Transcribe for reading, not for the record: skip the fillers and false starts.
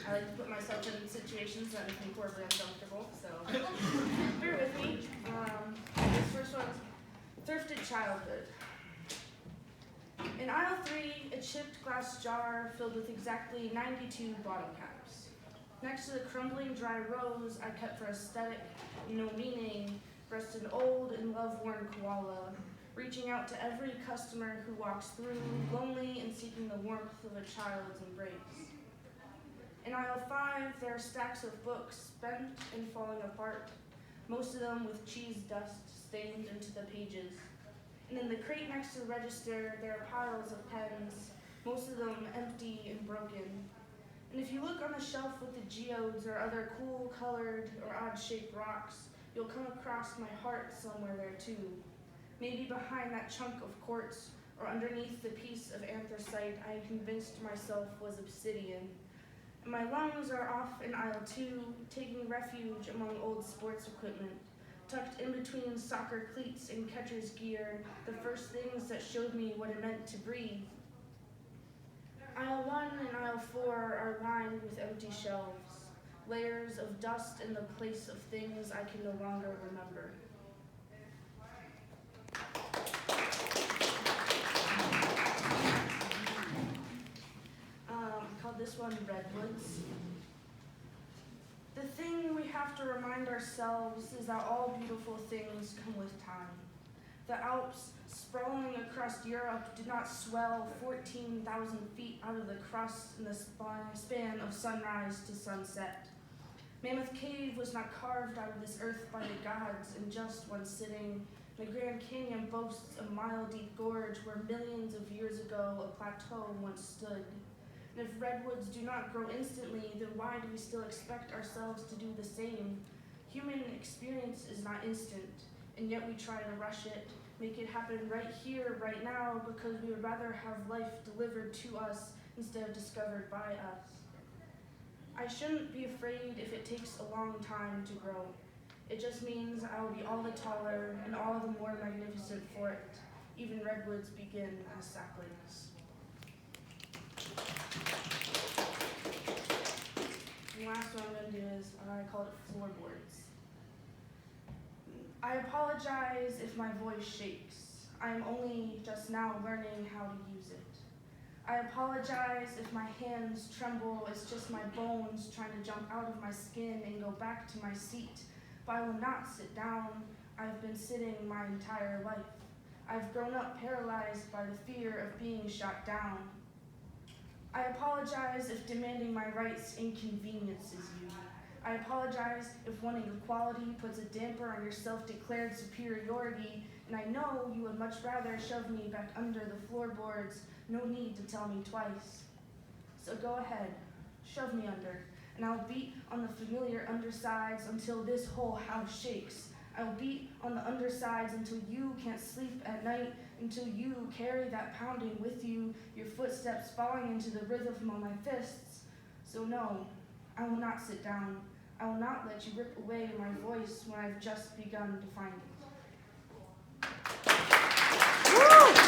I like to put myself in situations that make me horribly uncomfortable, so bear with me. This first one's Thrifted Childhood. In aisle 3, a chipped glass jar filled with exactly 92 bottle caps. Next to the crumbling dry rose I kept for aesthetic and no meaning, rested an old and love-worn koala, reaching out to every customer who walks through, lonely and seeking the warmth of a child's embrace. In aisle 5, there are stacks of books, bent and falling apart, most of them with cheese dust stained into the pages. And in the crate next to the register, there are piles of pens, most of them empty and broken. And if you look on the shelf with the geodes or other cool colored or odd-shaped rocks, you'll come across my heart somewhere there too. Maybe behind that chunk of quartz or underneath the piece of anthracite I convinced myself was obsidian. And my lungs are off in aisle 2, taking refuge among old sports equipment, tucked in between soccer cleats and catcher's gear, the first things that showed me what it meant to breathe. Aisle 1 and aisle 4 are lined with empty shelves, layers of dust in the place of things I can no longer remember. I called this one Redwoods. The thing we have to remind ourselves is that all beautiful things come with time. The Alps, sprawling across Europe, did not swell 14,000 feet out of the crust in the span of sunrise to sunset. Mammoth Cave was not carved out of this earth by the gods in just one sitting. The Grand Canyon boasts a mile-deep gorge where millions of years ago a plateau once stood. And if redwoods do not grow instantly, then why do we still expect ourselves to do the same? Human experience is not instant, and yet we try to rush it, make it happen right here, right now, because we would rather have life delivered to us instead of discovered by us. I shouldn't be afraid if it takes a long time to grow. It just means I will be all the taller and all the more magnificent for it. Even redwoods begin as saplings. The last one I'm going to do is, I call it floorboards. I apologize if my voice shakes. I am only just now learning how to use it. I apologize if my hands tremble. It's just my bones trying to jump out of my skin and go back to my seat. But I will not sit down. I've been sitting my entire life. I've grown up paralyzed by the fear of being shot down. I apologize if demanding my rights inconveniences you. I apologize if wanting equality puts a damper on your self-declared superiority, and I know you would much rather shove me back under the floorboards. No need to tell me twice. So go ahead, shove me under, and I'll beat on the familiar undersides until this whole house shakes. I'll beat on the undersides until you can't sleep at night, until you carry that pounding with you, your footsteps falling into the rhythm of my fists. So no, I will not sit down. I will not let you rip away my voice when I've just begun to find it. Woo!